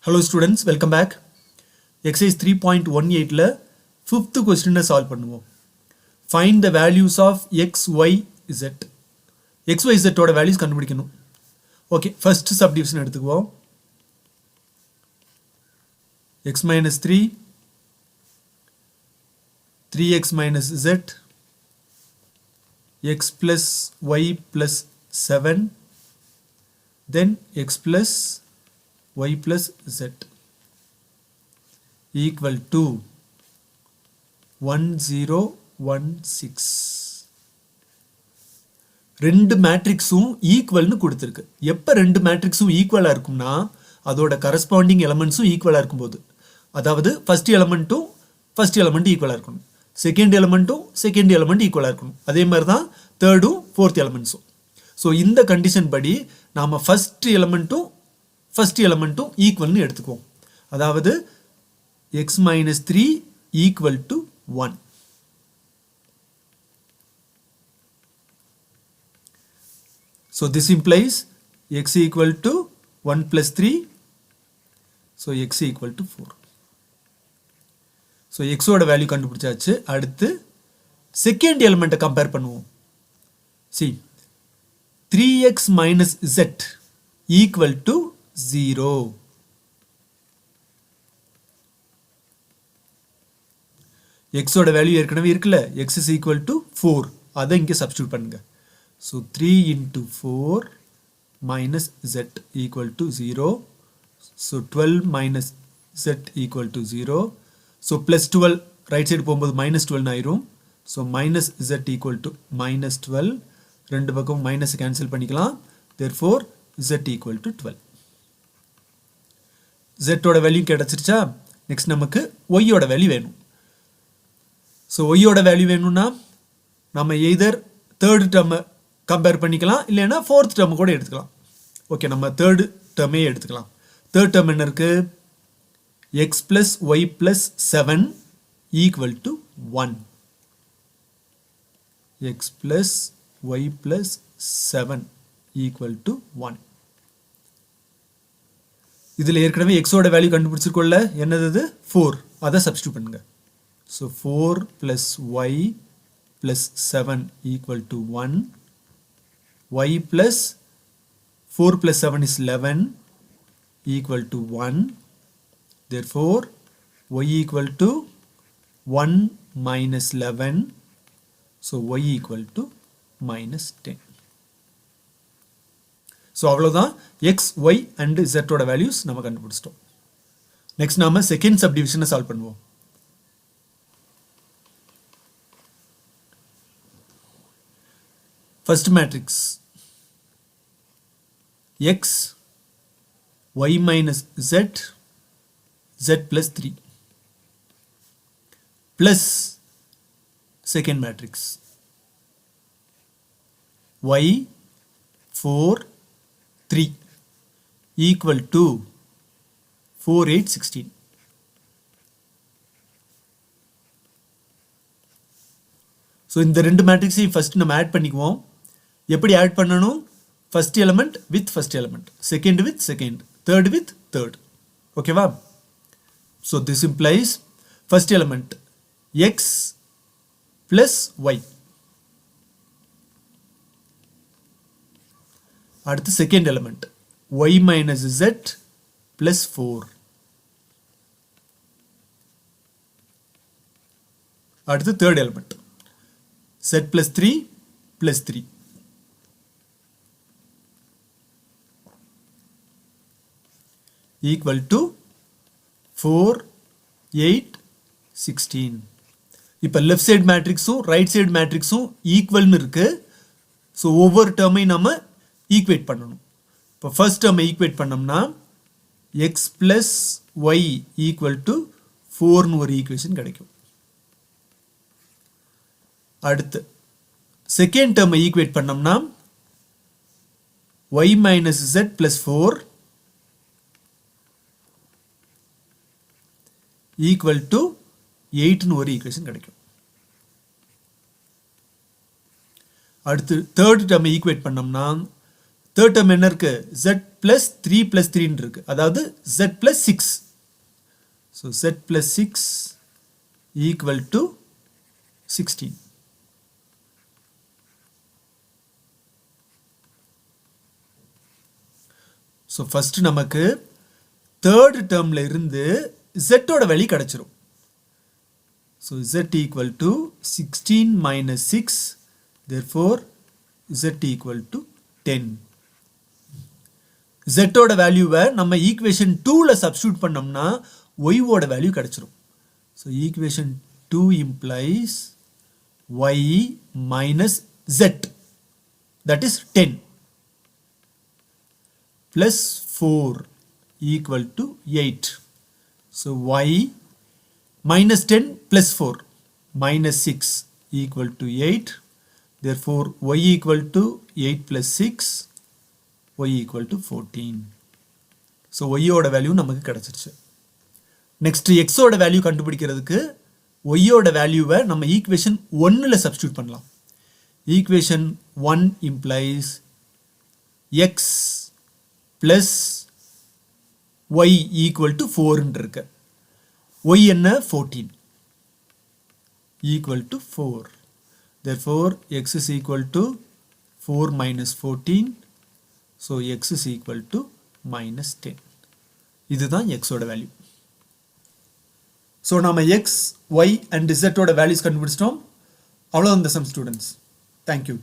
Hello students, welcome back. Exercise 3.18 ல 5th question solve பண்ணுவோம். Find the values of x, y, z. x, y, z ஓட values கண்டுபிடிக்கணும். Okay, first subdivision எடுத்துக்குவோம். x minus 3, 3x minus z, x plus y plus 7, then x plus y plus z equal to 1016. ரெண்டு மேட்ரிக்ஸும் ஈக்குவல்னு கொடுத்துருக்கு. எப்போ ரெண்டு மேட்ரிக்ஸும் ஈக்குவலாக இருக்கும்னா அதோட கரஸ்பாண்டிங் எலமெண்ட்ஸும் ஈக்குவலாக இருக்கும்போது, அதாவது ஃபர்ஸ்ட் எலமெண்ட்டும் ஃபர்ஸ்ட் எலமெண்ட் ஈக்குவலாக இருக்கணும், செகண்ட் எலமெண்ட்டும் செகண்ட் எலமெண்ட் ஈக்குவலாக இருக்கணும். அதே மாதிரி தான் தேர்டும் ஃபோர்த் எலமெண்ட்ஸும். ஸோ இந்த கண்டிஷன் படி நாம் ஃபர்ஸ்ட் எலமெண்ட்டும் ஈக்குவல்னு எடுத்துக்குவோம். அதாவது x minus 3 equal to 1. So this implies x equal to 1 plus 3. So x equal to 4. So x ஓட வேல்யூ கண்டுபிடிச்சாச்சு. அடுத்து செகண்ட் எலிமெண்ட்டை கம்பேர் பண்ணுவோம். See, 3x minus z equal to 0. x ஓட வேல்யூ ஏற்கனவே இருக்குல்ல, x is equal to 4. அதை இங்கே substitute பண்ணுங்க. So 3 into 4 minus z equal to 0. So 12 minus z equal to 0. So plus 12 right side போகும்போது minus 12 ஆயிரும். So minus z equal to minus 12. ரெண்டு பக்கம் மைனஸ் கேன்சல் பண்ணிக்கலாம். Therefore z equal to 12. z ஓட value கிடைச்சிருச்சா? Next நமக்கு y ஓட value வேணும். So y ஓட வேல்யூ வேணும்னா நம்ம எய்தர் தேர்ட் டேர்மை கம்பேர் பண்ணிக்கலாம், இல்லைன்னா ஃபோர்த் டேர்மை கூட எடுத்துக்கலாம். ஓகே, நம்ம தேர்ட் டேர்மே எடுத்துக்கலாம். தேர்ட் டேர்ம் என்ன இருக்கு? X plus y plus 7 equal to 1. X plus y plus 7 equal to 1. இதில் ஏற்கனவே எக்ஸோட வேல்யூ கண்டுபிடிச்சிருக்கோம்ல, என்னது? 4. அதை சப்ஸ்டியூட் பண்ணுங்க. So 4 plus y plus 7 equal to 1. y plus 4 plus 7 is 11 equal to 1. Therefore y equal to 1 minus 11. So y equal to minus 10. So அவ்வளோதான் x, y and z ஓட values நம்ம கண்டுபிடிச்சிட்டோம். நெக்ஸ்ட் நாம second சப்டிவிஷனை solve பண்ணுவோம். First matrix x, y minus z, z plus 3 plus second matrix y 4 3 equal to 4 8 16. So இந்த ரெண்டு மேட்ரிக்ஸையும் first நம்ம add பண்ணிக்குவோம். எப்படி ஆட் பண்ணணும்? First element with first element, second with second, third with third. ஓகேவா? So this implies first element x plus y, அடுத்து second element y minus z plus 4, அடுத்து third element z plus 3 plus 3 equal to 4 8 16. இப்போ left side மேட்ரிக்ஸும் right side மேட்ரிக்ஸும் ஈக்குவல்னு இருக்கு. So ஒவ்வொரு டேர்மையும் நம்ம equate பண்ணணும். இப்போ first டேர்மை ஈக்குவேட் பண்ணோம்னா x plus y equal to 4னு ஒரு ஈக்குவேஷன் கிடைக்கும். அடுத்து செகண்ட் டேர்மை ஈக்குவேட் பண்ணோம்னா y minus z plus 4 equal to 8னு ஒரு ஈக்குவேஷன் கிடைக்கும். அடுத்து தேர்ட் டேர்மை ஈக்குவேட் பண்ணோம்னா தேர்ட் டேர்ம் என்ன இருக்கு? z plus 3 plus 3 இருக்கு. அதாவது z plus 6. So z plus 6 equal to 16. So first நமக்கு third termல இருந்து z ஓட வேல்யூ கிடைச்சிரும். So z equal to 16 minus 6. Therefore z equal to 10. z ஓட வேல்யூவை நம்ம ஈக்குவேஷன் 2ல சப்ஸ்டிட்யூட் பண்ணோம்னா y ஓட வேல்யூ கிடைச்சிரும். So equation 2 implies y minus z, that is 10, plus 4 equal to 8. So y minus 10 plus 4 minus 6 equal to 8. Therefore y equal to 8 plus 6, y equal to 14. So y ஓட value நமக்கு கிடைச்சிருச்சு. Next x ஓட value கண்டுபிடிக்கிறதுக்கு y ஓட வேல்யூவை நம்ம equation 1ல substitute பண்ணலாம். Equation 1 implies x plus y equal to 4 இருக்கு. y என்ன? 14 equal to 4. Therefore x is equal to 4 minus 14. So x is equal to minus 10. இதுதான் x ஓட வேல்யூ. So நாம x, y and z ஓட values கண்டுபிடிச்சிட்டோம். அவ்வளவுதான் இந்த சம் ஸ்டூடெண்ட்ஸ். Thank you.